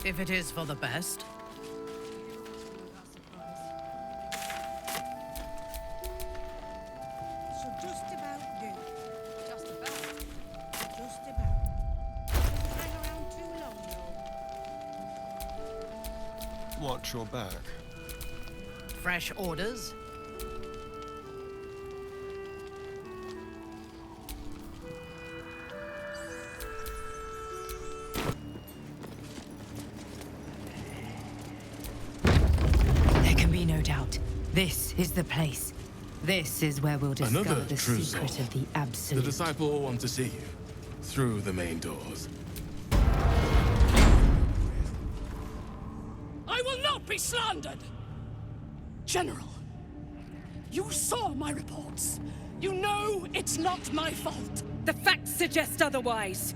If it is for the best. So just about do. Just about? Just about. Don't hang around too long, though. Watch your back. Fresh orders? There can be no doubt. This is the place. This is where we'll discover Another the true secret soul. of the The Absolute. disciple will want to see you through the main doors. I will not be slandered! General, you saw my reports. You know it's not my fault. The facts suggest otherwise.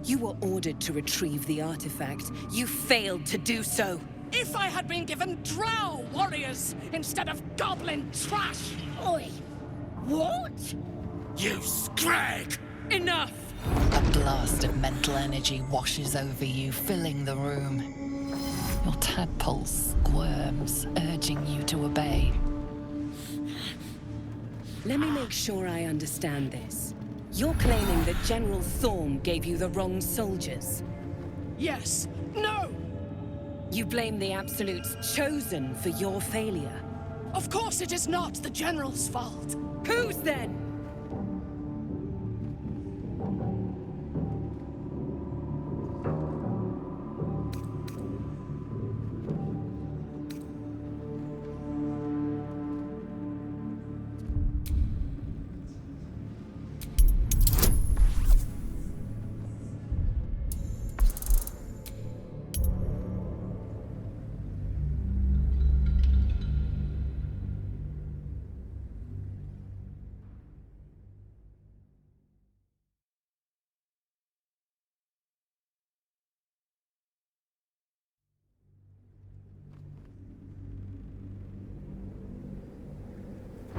You were ordered to retrieve the artifact. You failed to do so. If I had been given drow warriors instead of goblin trash! Oi! What? You scrag! Enough! A blast of mental energy washes over you, filling the room. Your tadpole squirms, urging you to obey. Let me make sure I understand this. You're claiming that General Thorm gave you the wrong soldiers. Yes. No! You blame the Absolute's Chosen for your failure. Of course it is not the General's fault. Whose then?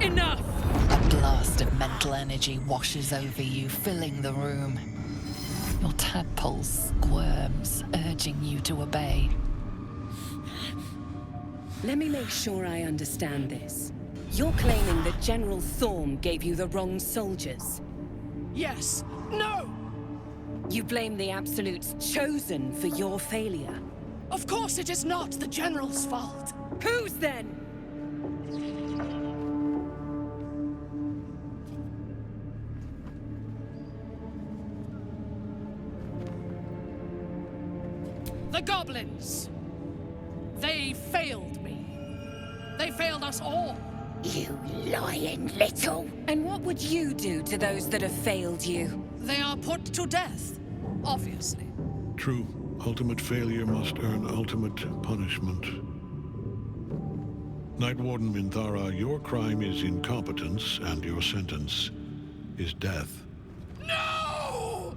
Enough! A blast of mental energy washes over you, filling the room. Your tadpole squirms, urging you to obey. Let me make sure I understand this. You're claiming that General Thorm gave you the wrong soldiers. Yes. No! You blame the Absolute's Chosen for your failure. Of course it is not the General's fault. Whose then? The goblins! They failed me. They failed us all. You lying little. And what would you do to those that have failed you? They are put to death, obviously. True. Ultimate failure must earn ultimate punishment. Night Warden Minthara, your crime is incompetence, and your sentence is death. No!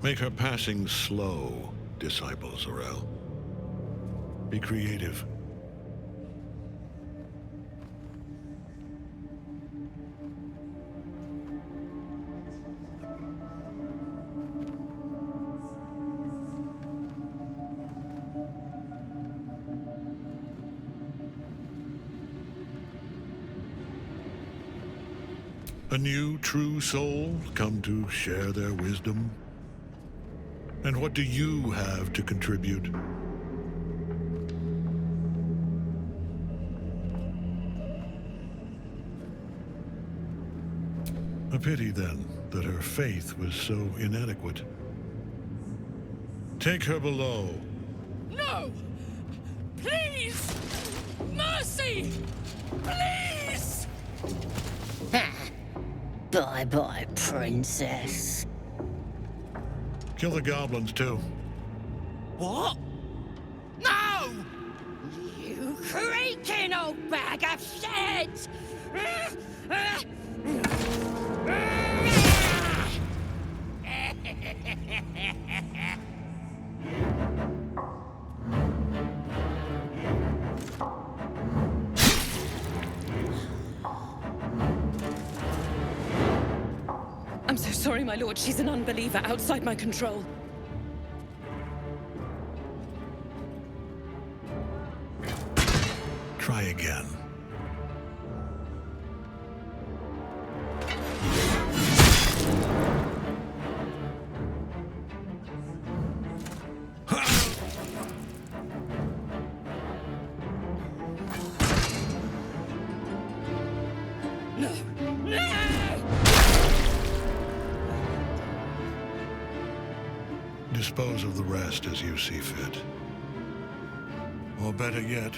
Make her passing slow, Disciple Zorel. Be creative. A new true soul come to share their wisdom? And what do you have to contribute? A pity, then, that her faith was so inadequate. Take her below. No! Please! Mercy! Please! Bye-bye, princess. Kill the goblins, too. What? No! You creaking old bag of shit! I'm so sorry, my lord. She's an unbeliever outside my control. Try again. No! No! Dispose of the rest as you see fit. Or better yet,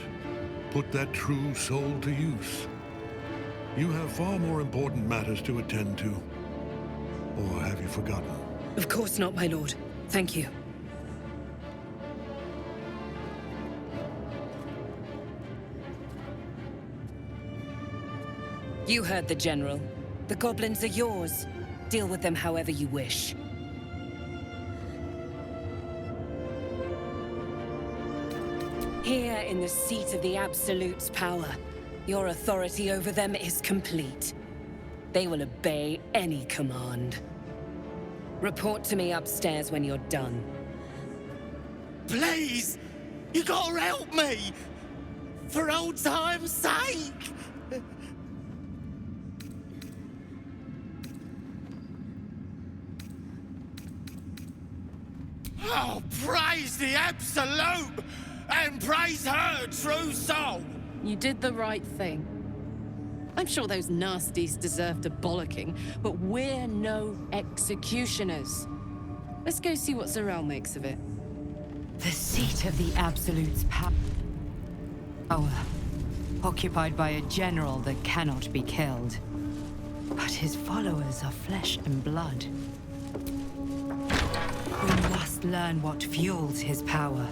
put that true soul to use. You have far more important matters to attend to. Or have you forgotten? Of course not, my lord. Thank you. You heard the General. The goblins are yours. Deal with them however you wish. Here in the seat of the Absolute's power, your authority over them is complete. They will obey any command. Report to me upstairs when you're done. Please! You gotta help me! For old time's sake! Oh, praise the Absolute! And praise her true soul! You did the right thing. I'm sure those nasties deserved a bollocking, but we're no executioners. Let's go see what Zarel makes of it. The seat of the Absolute's power. Occupied by a general that cannot be killed. But his followers are flesh and blood. We must learn what fuels his power.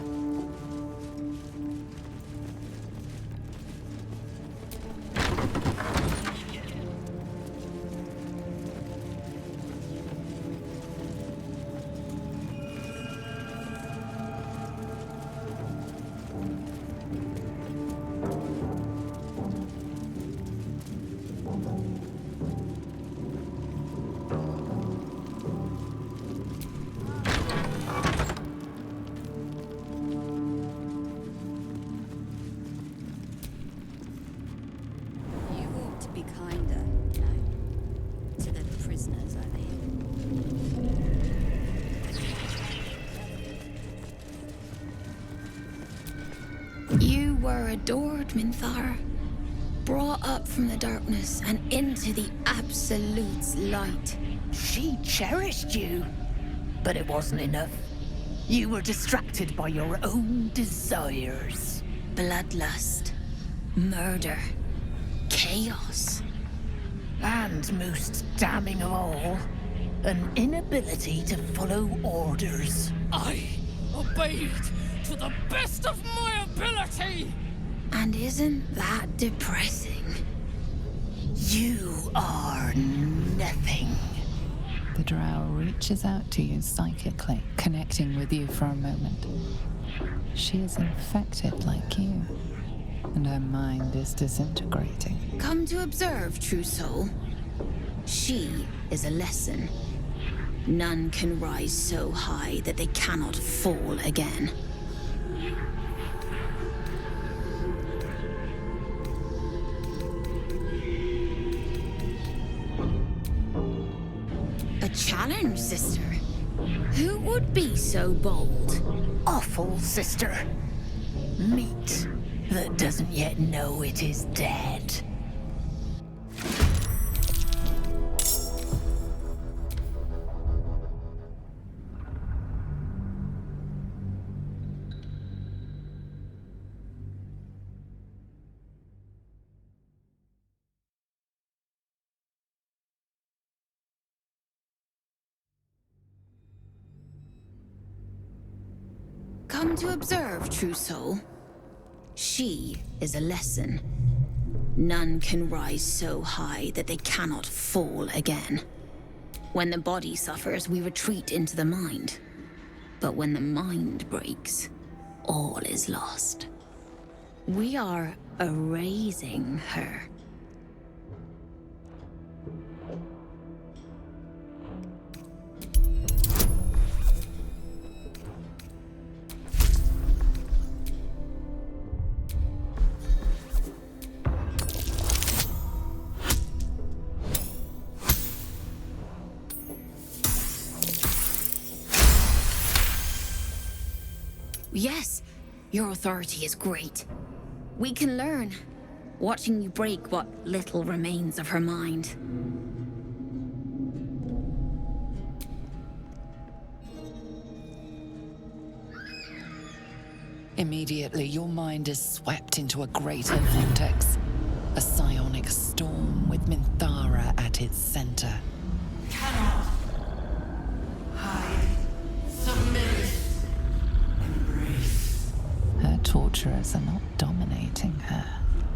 You were adored, Minthara. Brought up from the darkness and into the Absolute's light. She cherished you, but it wasn't enough. You were distracted by your own desires. Bloodlust, murder, chaos. And most damning of all, an inability to follow orders. I obeyed to the best of my ability! And isn't that depressing? You are nothing. The drow reaches out to you psychically, connecting with you for a moment. She is infected like you, and her mind is disintegrating. Come to observe, true soul. She is a lesson. None can rise so high that they cannot fall again. A challenge, sister. Who would be so bold? Awful sister. Meat that doesn't yet know it is dead. Come to observe, true soul. She is a lesson. None can rise so high that they cannot fall again. When the body suffers, we retreat into the mind. But when the mind breaks, all is lost. We are erasing her. Yes, your authority is great. We can learn, watching you break what little remains of her mind. Immediately, your mind is swept into a greater vortex. A psionic storm with Minthara at its center. Cannot hide. Submit. Embrace. Her torturers are not dominating her.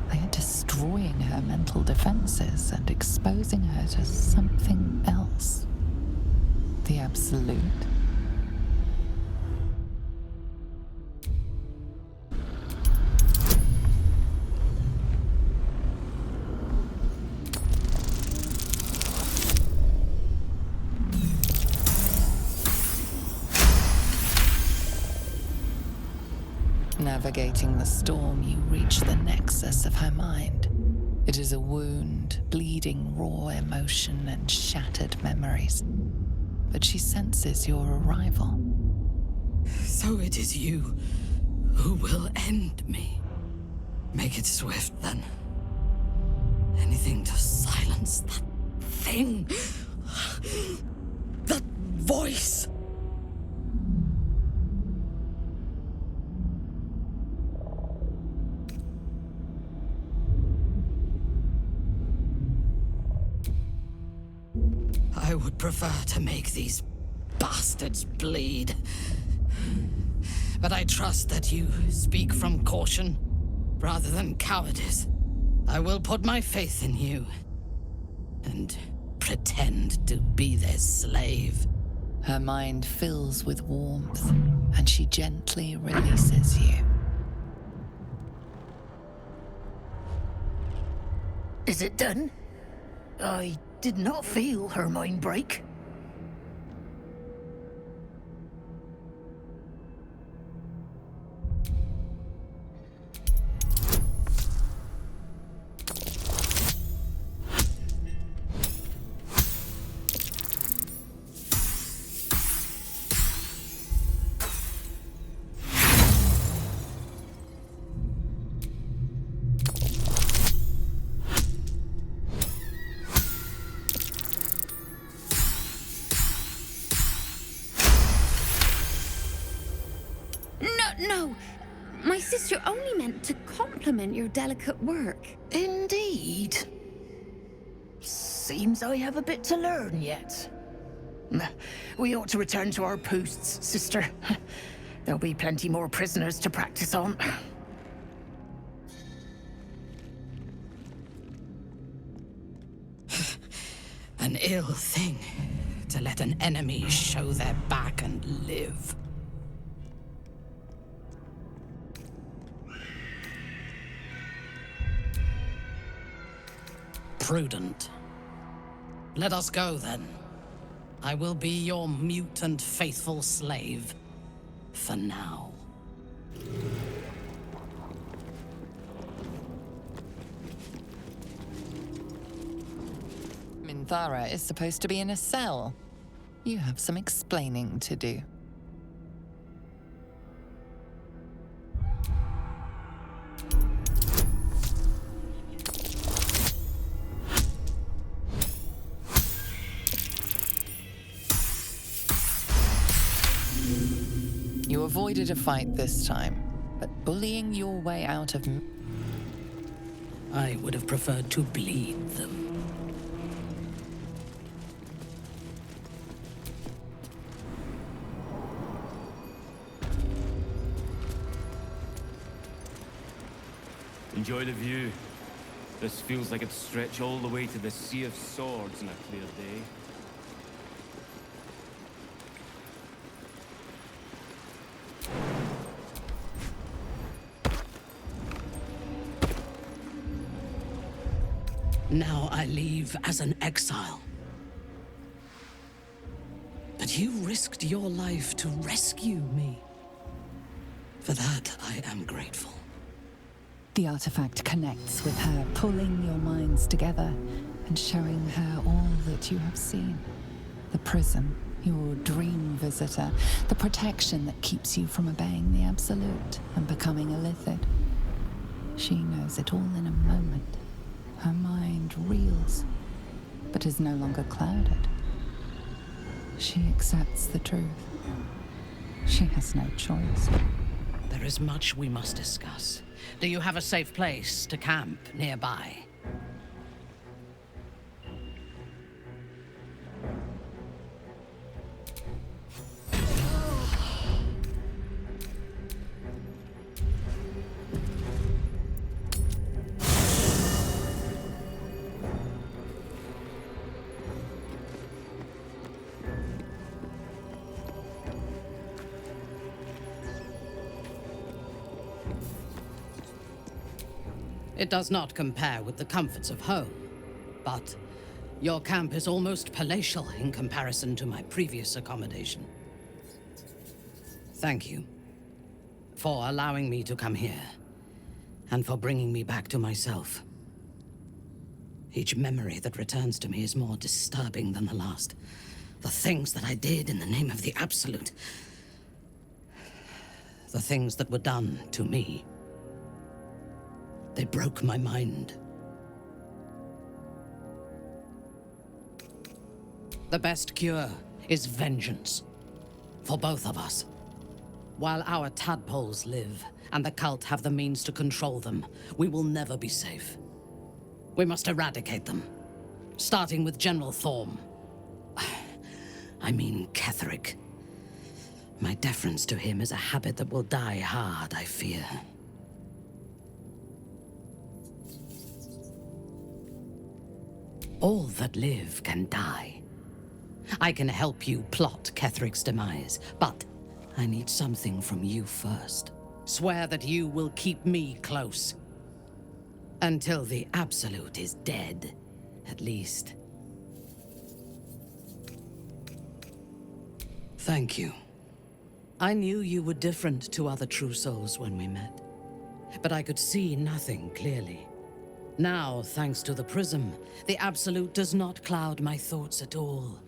They are destroying her mental defenses and exposing her to something else. The Absolute. Navigating the storm, you reach the nexus of her mind. It is a wound, bleeding raw emotion and shattered memories. But she senses your arrival. So it is you who will end me. Make it swift, then. Anything to silence that thing. That voice. I would prefer to make these bastards bleed. But I trust that you speak from caution rather than cowardice. I will put my faith in you and pretend to be their slave. Her mind fills with warmth, and she gently releases you. Is it done? I did not feel her mind break. No! My sister only meant to compliment your delicate work. Indeed. Seems I have a bit to learn yet. We ought to return to our posts, sister. There'll be plenty more prisoners to practice on. An ill thing to let an enemy show their back and live. Prudent. Let us go, then. I will be your mute and faithful slave. For now. Minthara is supposed to be in a cell. You have some explaining to do. You avoided a fight this time, but bullying your way out of... I would have preferred to bleed them. Enjoy the view. This feels like it'd stretch all the way to the Sea of Swords on a clear day. Now I leave as an exile. But you risked your life to rescue me. For that, I am grateful. The artifact connects with her, pulling your minds together and showing her all that you have seen. The prison Your dream visitor, the protection that keeps you from obeying the Absolute and becoming a Lithid. She knows it all in a moment. Her mind reels, but is no longer clouded. She accepts the truth. She has no choice. There is much we must discuss. Do you have a safe place to camp nearby? It does not compare with the comforts of home, but your camp is almost palatial in comparison to my previous accommodation. Thank you for allowing me to come here, and for bringing me back to myself. Each memory that returns to me is more disturbing than the last. The things that I did in the name of the Absolute. The things that were done to me. They broke my mind. The best cure is vengeance. For both of us. While our tadpoles live, and the cult have the means to control them, we will never be safe. We must eradicate them. Starting with General Thorm. I mean Ketheric. My deference to him is a habit that will die hard, I fear. All that live can die. I can help you plot Ketheric's demise, but I need something from you first. Swear that you will keep me close. Until the Absolute is dead, at least. Thank you. I knew you were different to other true souls when we met, but I could see nothing clearly. Now, thanks to the prism, the Absolute does not cloud my thoughts at all.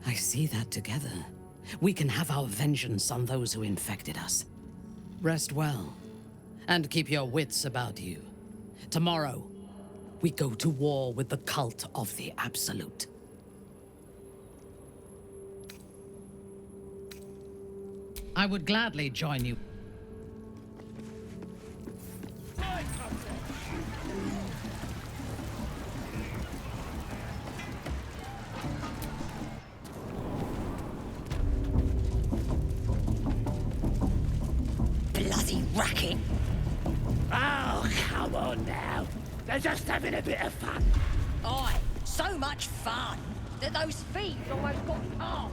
I see that together, we can have our vengeance on those who infected us. Rest well, and keep your wits about you. Tomorrow, we go to war with the cult of the Absolute. I would gladly join you. Bloody racket! Oh, come on now. They're just having a bit of fun. Aye, so much fun that those thieves almost got off.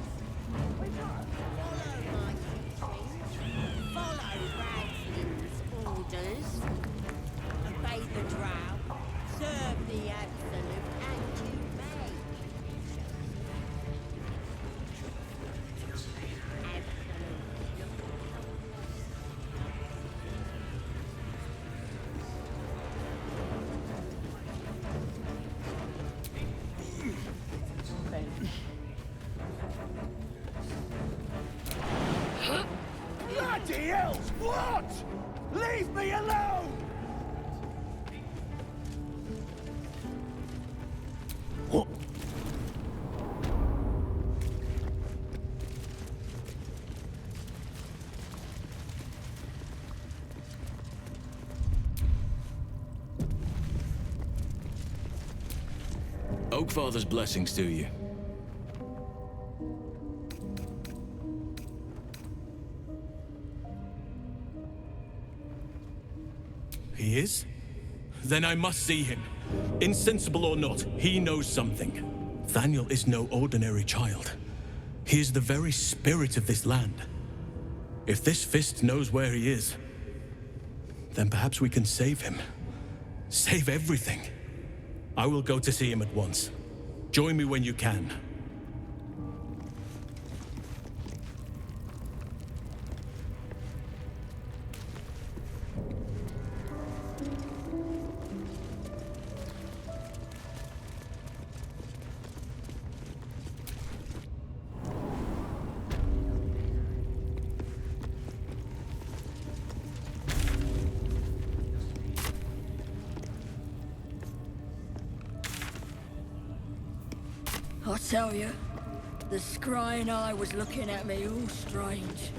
Follow Radling's orders. Obey the drow. Serve the Absolute, and you may. Bloody hell! What? Leave me alone! What? Oakfather's blessings to you. He is? Then I must see him. Insensible or not, he knows something. Thaniel is no ordinary child. He is the very spirit of this land. If this fist knows where he is, then perhaps we can save him. Save everything. I will go to see him at once. Join me when you can. I tell you, the scrying eye was looking at me all strange.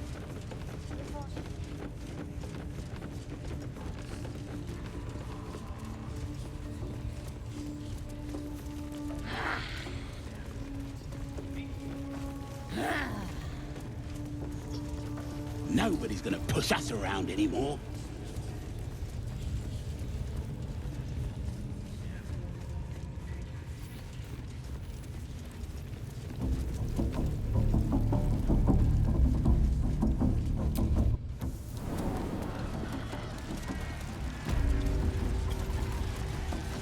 Nobody's gonna push us around anymore.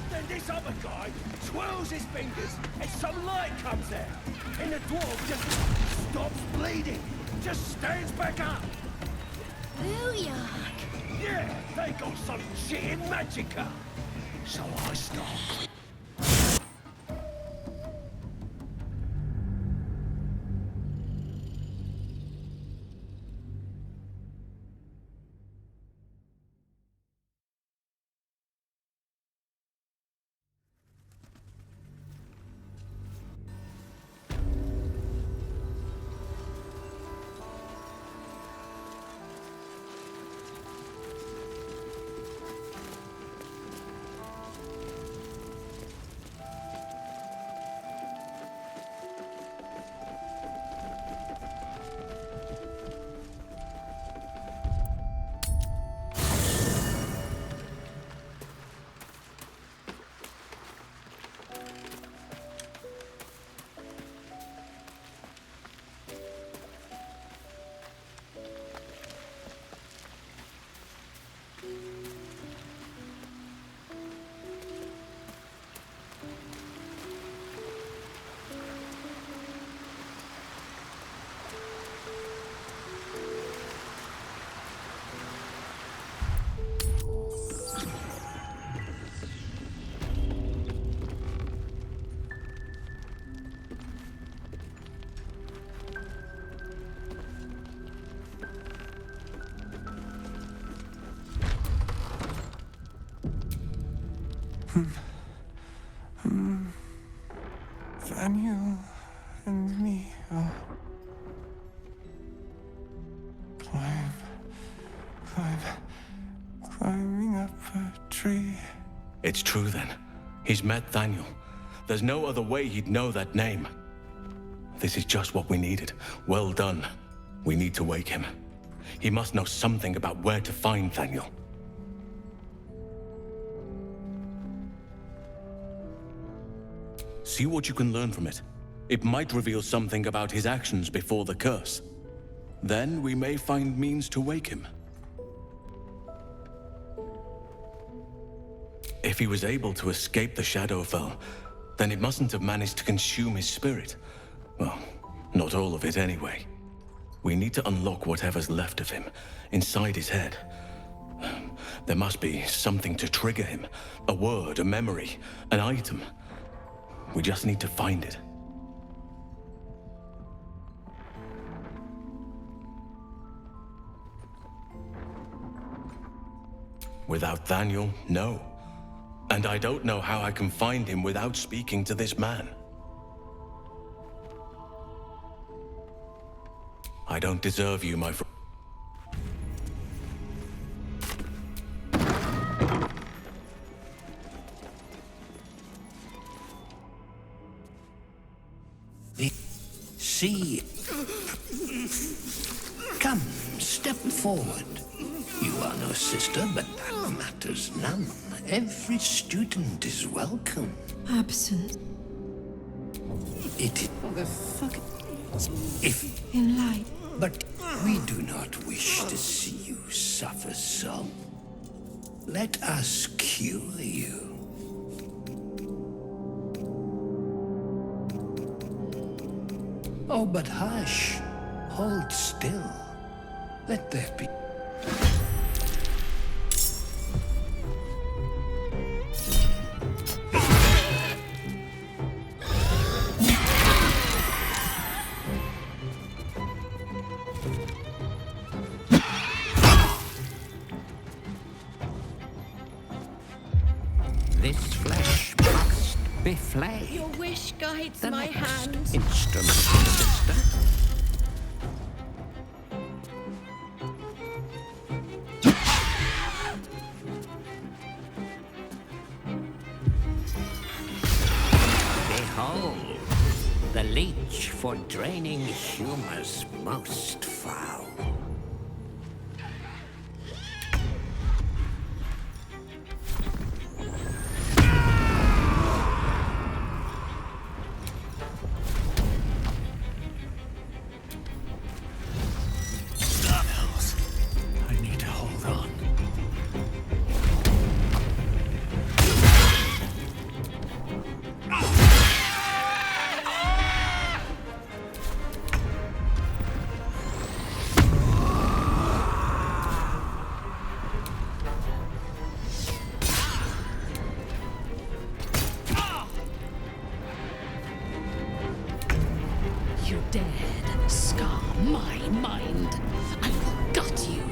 Then this other guy twirls his fingers and some light comes out. And the dwarf just stops bleeding. Just stands back up. Booyah! Yeah, they got some shit in magicka. So I start. Daniel and me are climbing up a tree. It's true then. He's met Daniel. There's no other way he'd know that name. This is just what we needed. Well done. We need to wake him. He must know something about where to find Daniel. See what you can learn from it. It might reveal something about his actions before the curse. Then we may find means to wake him. If he was able to escape the Shadowfell, then it mustn't have managed to consume his spirit. Well, not all of it anyway. We need to unlock whatever's left of him, inside his head. There must be something to trigger him. A word, a memory, an item. We just need to find it. Without Daniel, no. And I don't know how I can find him without speaking to this man. I don't deserve you, my friend. See. Come, step forward. You are no sister, but that matters none. Every student is welcome. Absent. It is. What the fuck? If. In light. But we do not wish to see you suffer so. Let us cure you. Oh, but hush. Hold still. Let there be. This flesh must be flayed. Your wish, guides The my next hand. instrument, sister. Behold, the leech for draining humors most foul. I need to hold on. You dared scar my mind. I will gut you.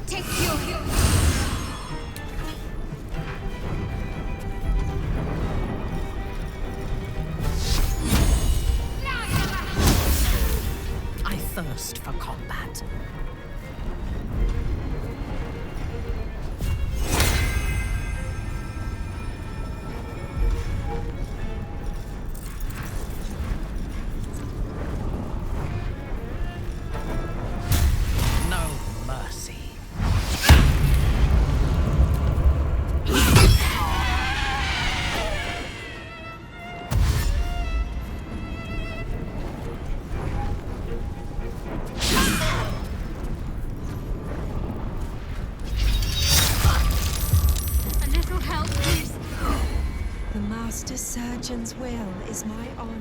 Take your... I thirst for combat. No mercy. A little help, please. The Master Surgeon's will is my honor.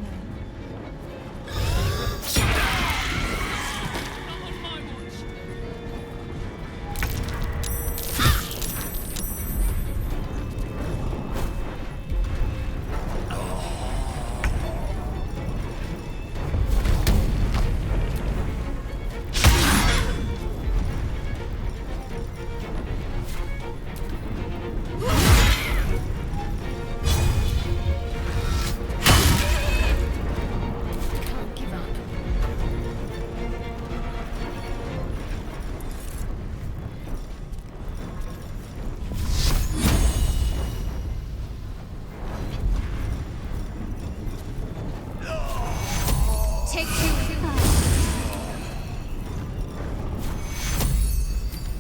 Take your...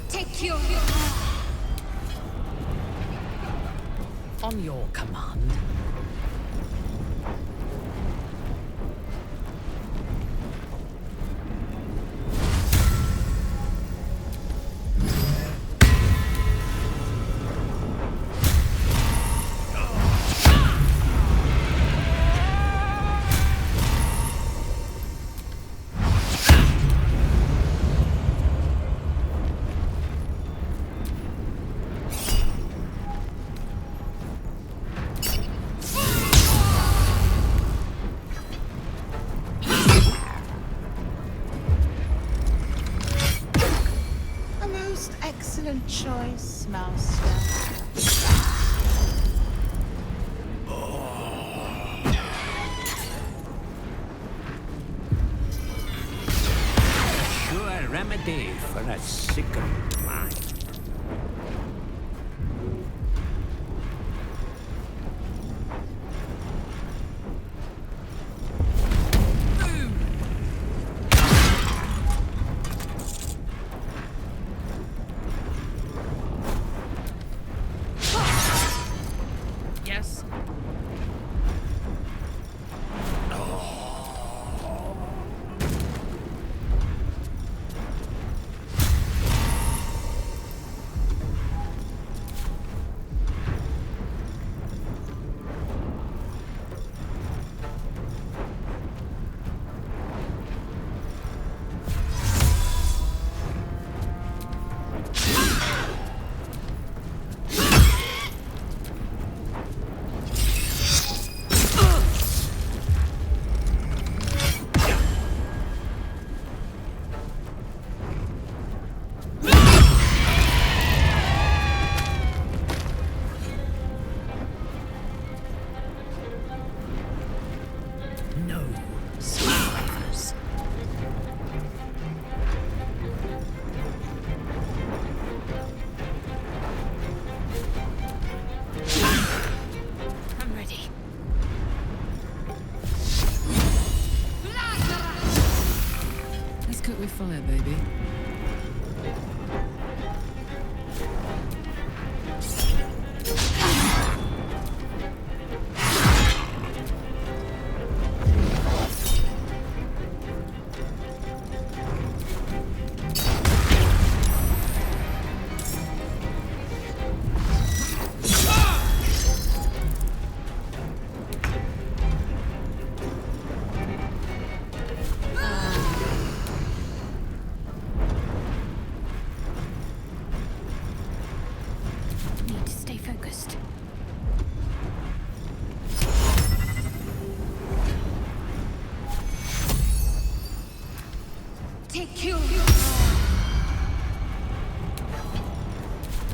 Take your... On your command. A most excellent choice, Master. Sure remedy for a sickened mind. Yes. Take you.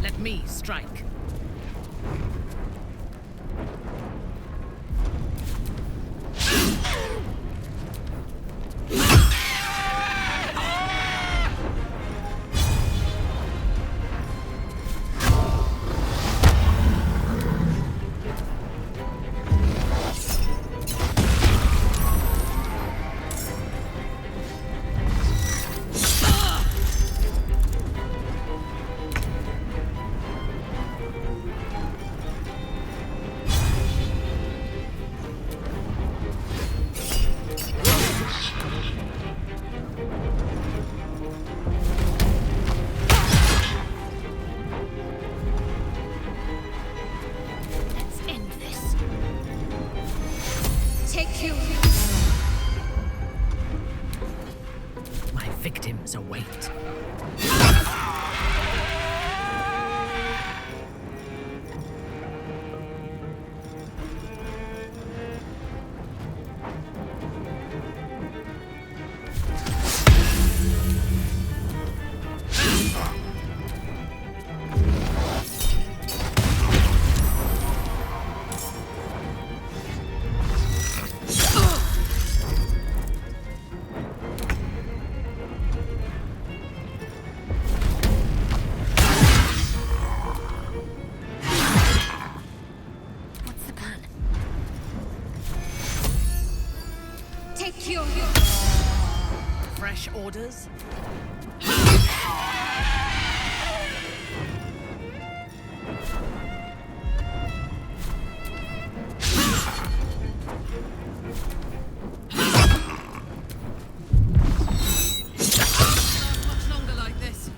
Let me strike. My victims await. Fresh orders? Not much longer like this.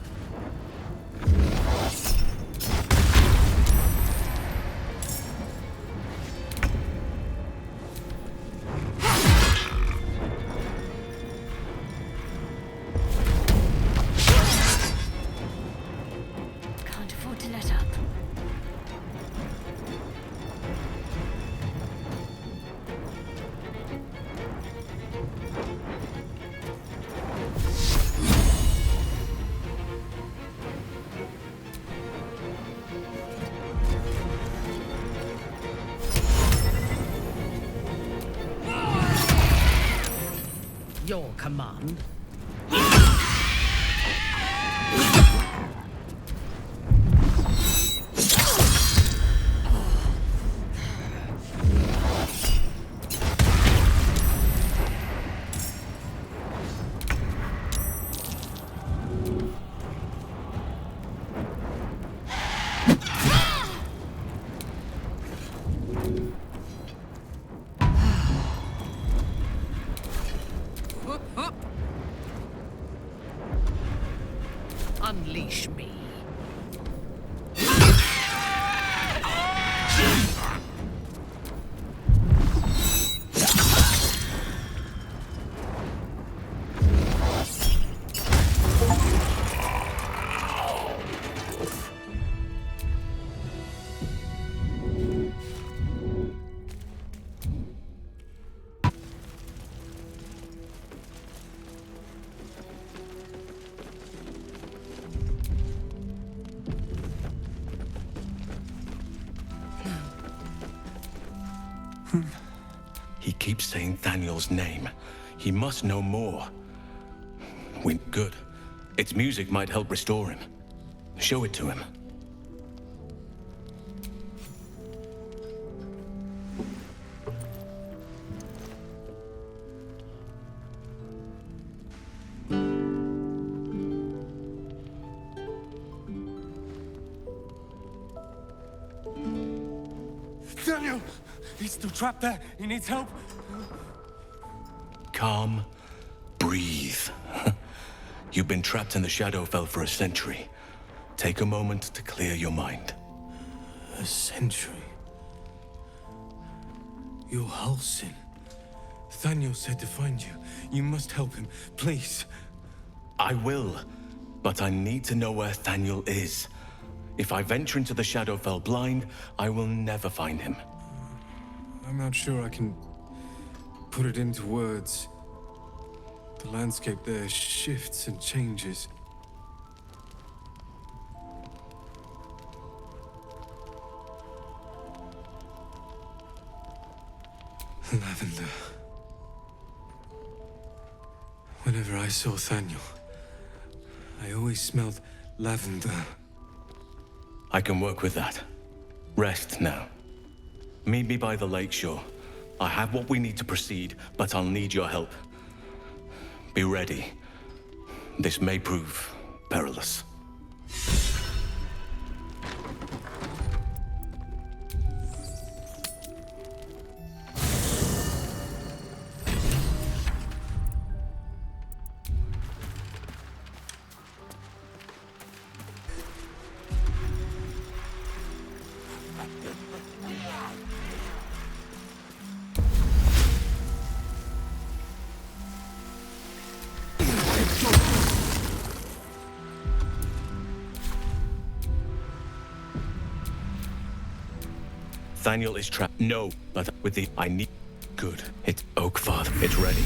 Your command. Unleash me. He keeps saying Thaniel's name. He must know more. Good. Its music might help restore him. Show it to him. Daniel! He's still trapped there. He needs help. Calm. Breathe. You've been trapped in the Shadowfell for a century. Take a moment to clear your mind. A century? You're Halsin. Thaniel said to find you. You must help him, please. I will, but I need to know where Thaniel is. If I venture into the Shadowfell blind, I will never find him. I'm not sure I can put it into words. The landscape there shifts and changes. Lavender. Whenever I saw Thaniel, I always smelled lavender. I can work with that. Rest now. Meet me by the lakeshore. I have what we need to proceed, but I'll need your help. Be ready. This may prove perilous. Thaniel is trapped. No, but with the I need. Good. It's Oakfather. It's ready.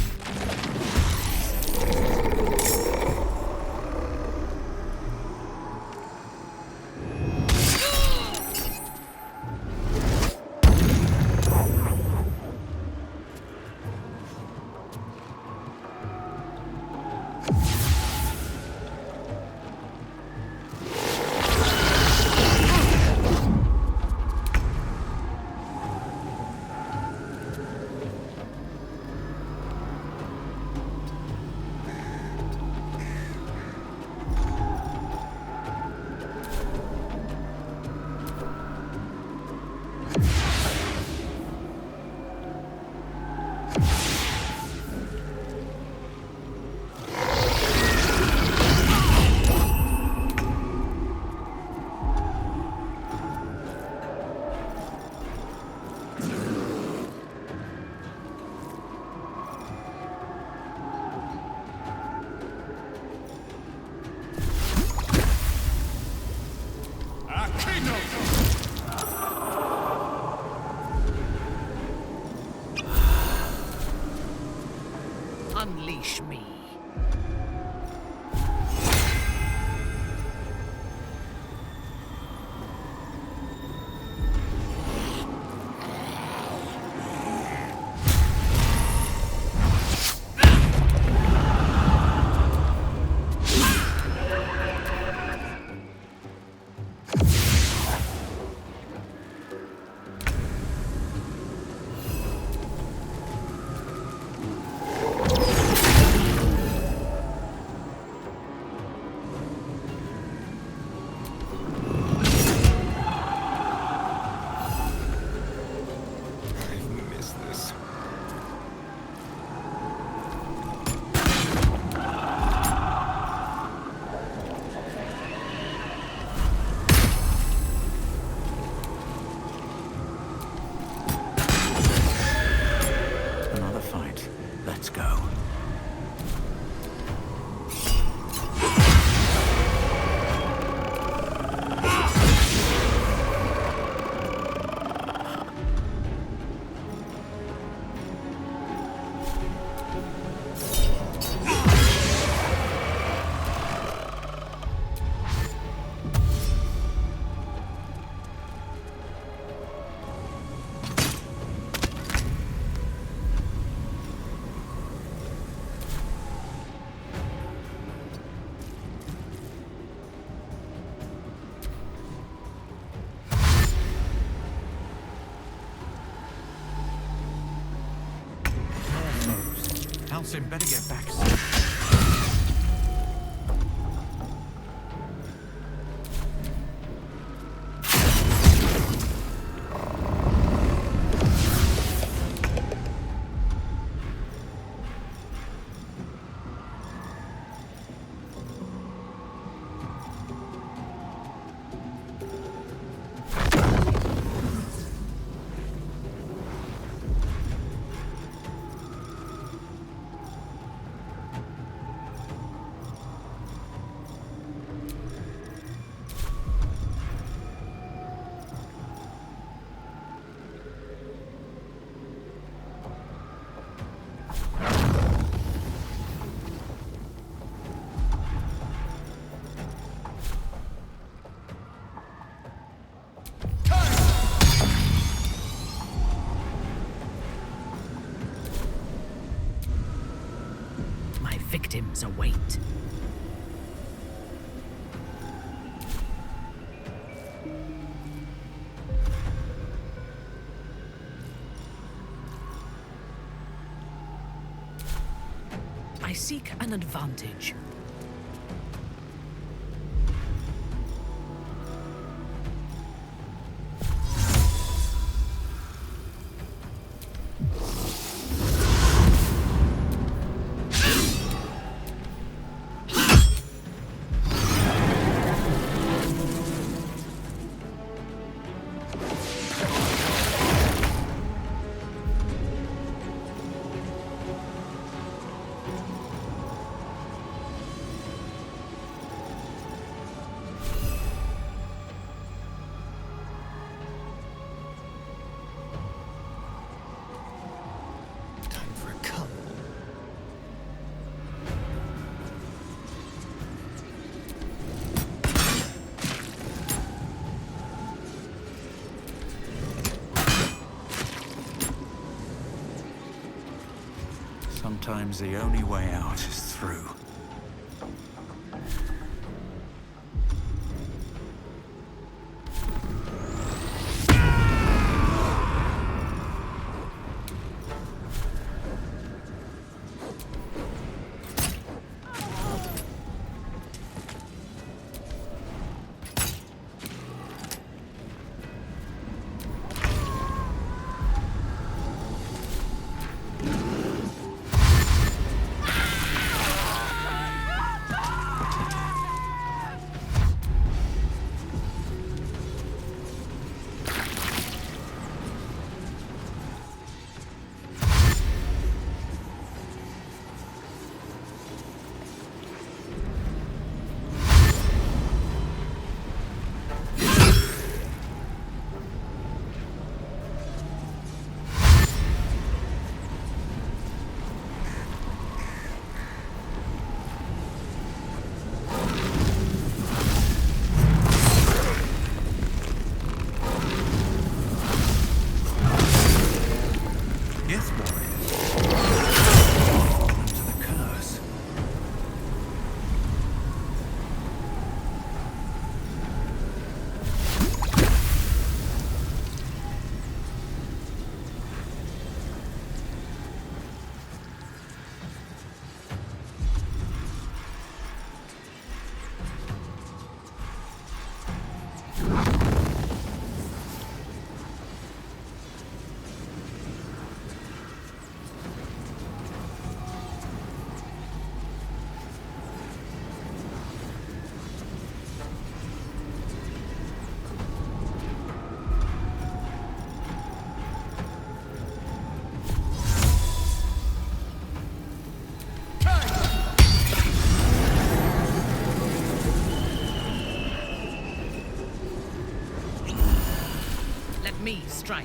Unleash me. Halsin better get back soon. victims await. I seek an advantage. Sometimes the only way out is through. Me strike.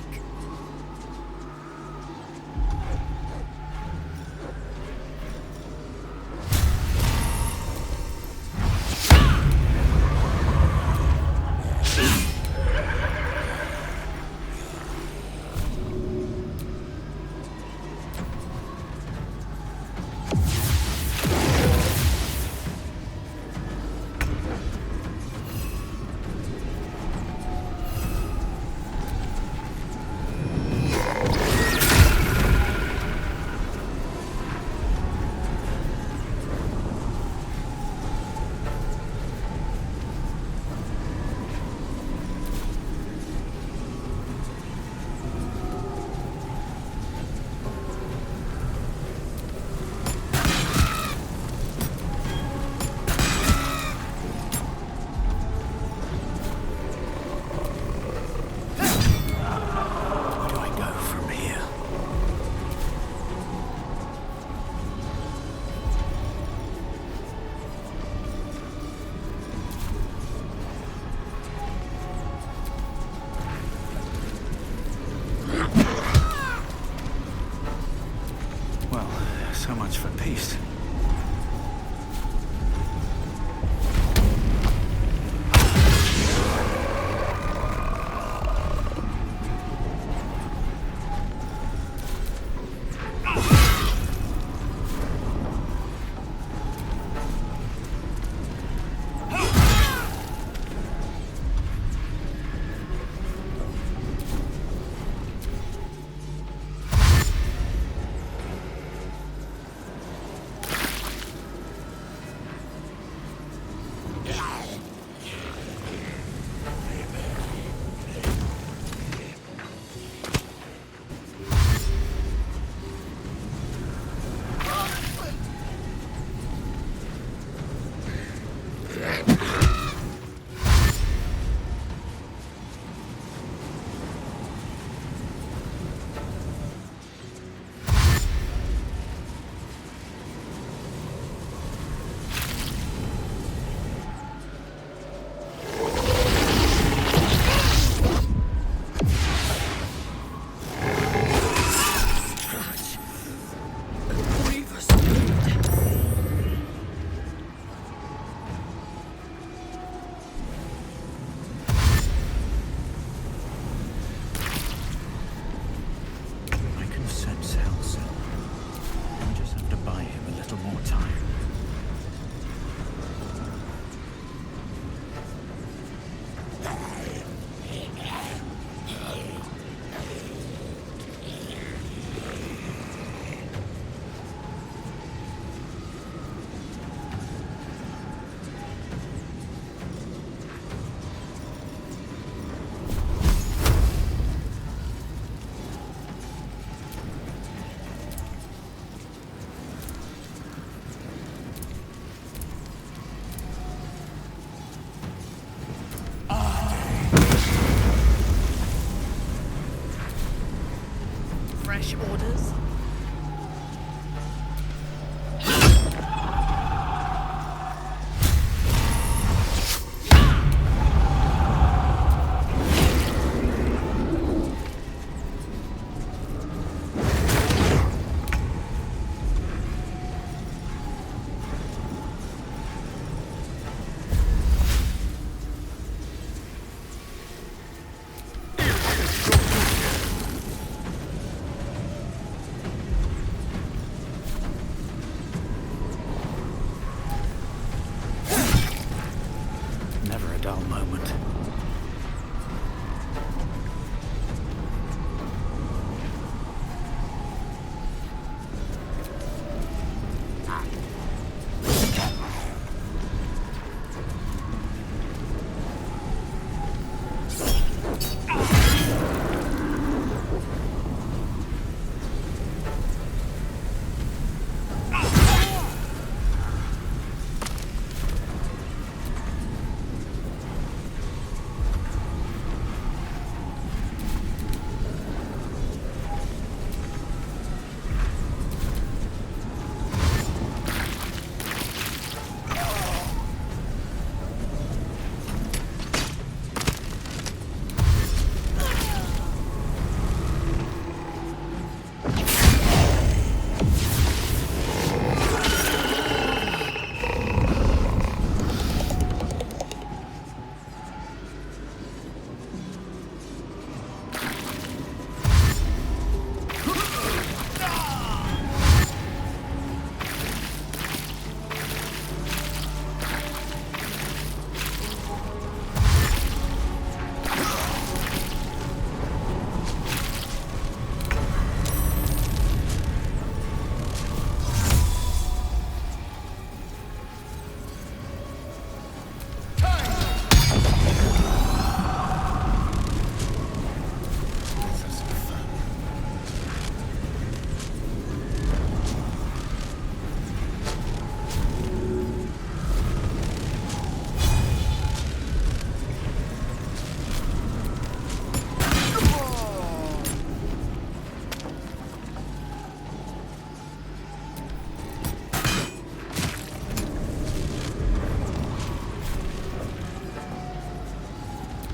fresh orders? Never a dull moment.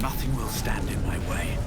Nothing will stand in my way.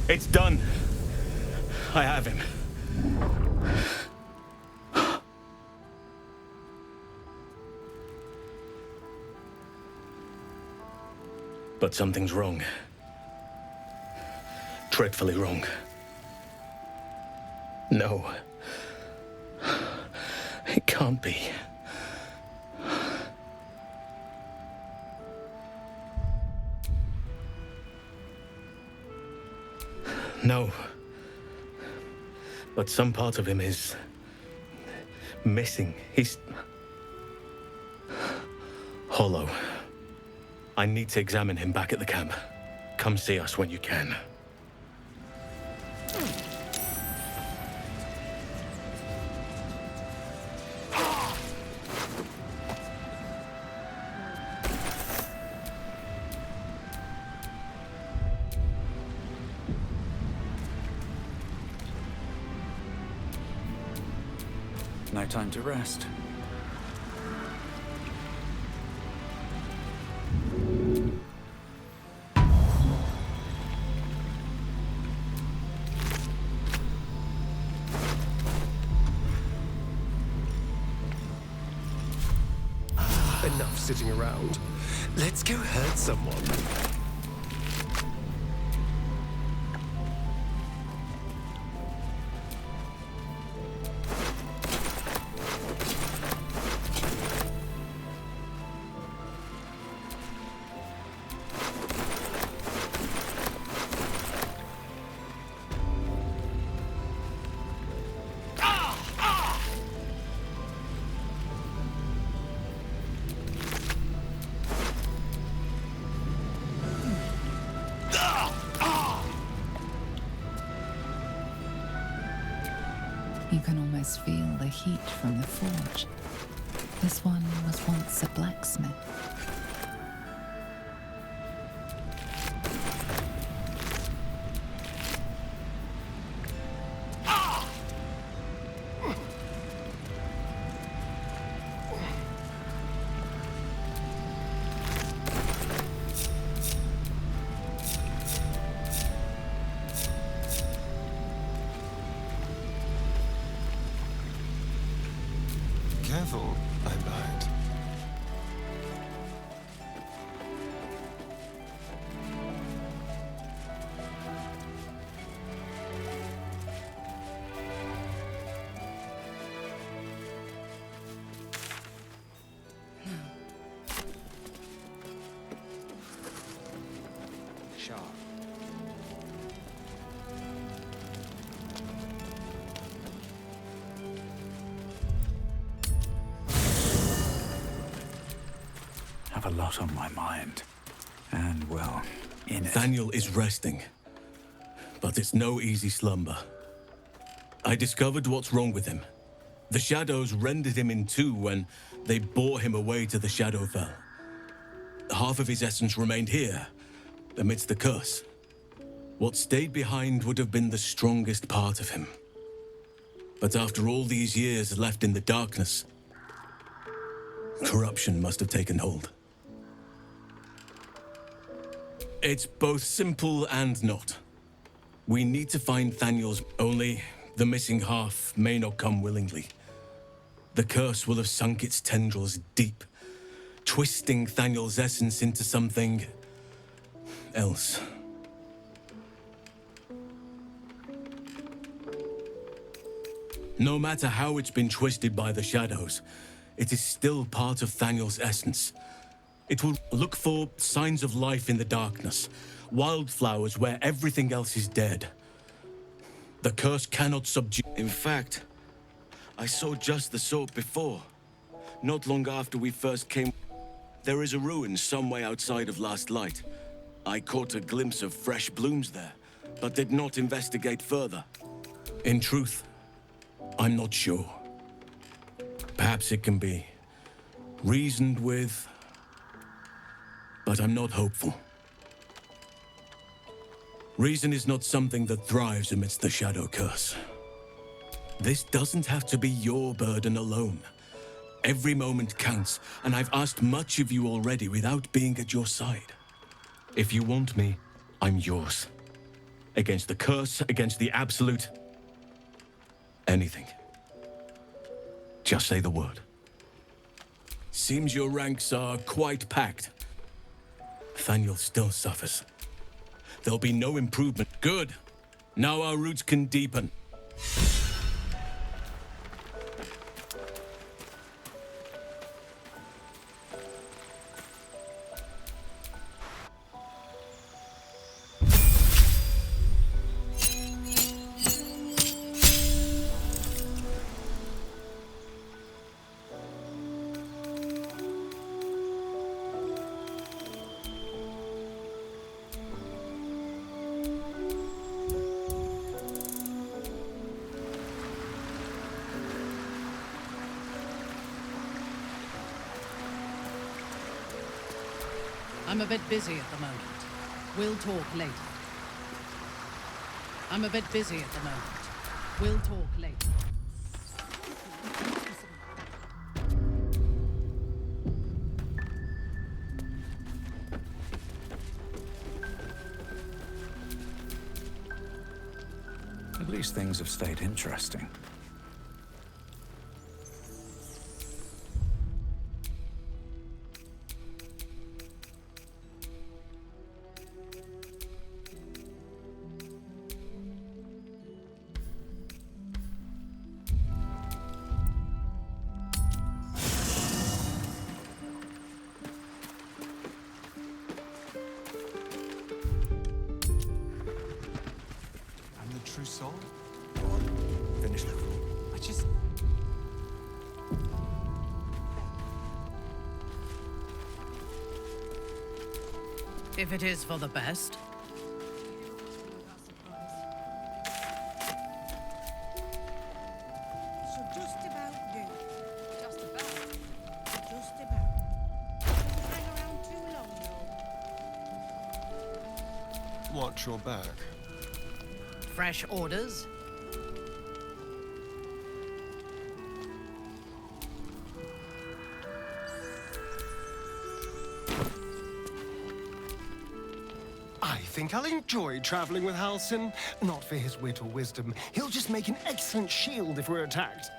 It's done. I have him. But something's wrong. Dreadfully wrong. No. It can't be. No. But some part of him is missing. He's hollow. I need to examine him back at the camp. Come see us when you can. No time to rest. sitting around. Let's go hurt someone. You can almost feel the heat from the forge. This one was once a blacksmith. Careful, I might. Sharp. Have a lot on my mind. And, well, in it. Thaniel is resting. But it's no easy slumber. I discovered what's wrong with him. The shadows rendered him in two when they bore him away to the Shadowfell. Half of his essence remained here, amidst the curse. What stayed behind would have been the strongest part of him. But after all these years left in the darkness, corruption must have taken hold. It's both simple and not. We need to find Thaniel's, only the missing half may not come willingly. The curse will have sunk its tendrils deep, twisting Thaniel's essence into something else. No matter how it's been twisted by the shadows, it is still part of Thaniel's essence. It will look for signs of life in the darkness, wildflowers where everything else is dead. The curse cannot subdue. In fact, I saw just the sort before. Not long after we first came, there is a ruin some way outside of Last Light. I caught a glimpse of fresh blooms there, but did not investigate further. In truth, I'm not sure. Perhaps it can be reasoned with, but I'm not hopeful. Reason is not something that thrives amidst the shadow curse. This doesn't have to be your burden alone. Every moment counts, and I've asked much of you already without being at your side. If you want me, I'm yours. Against the curse, against the absolute, anything. Just say the word. Seems your ranks are quite packed. Thaniel still suffers. There'll be no improvement. Good. Now our roots can deepen. I'm a bit busy at the moment. We'll talk later. I'm a bit busy at the moment. We'll talk later. At least things have stayed interesting. true soul? Finish that. I just... If it is for the best. So just about do. Just about. Just about. Don't hang around too long, though. Watch your back. Fresh orders? I think I'll enjoy traveling with Halsin. Not for his wit or wisdom. He'll just make an excellent shield if we're attacked.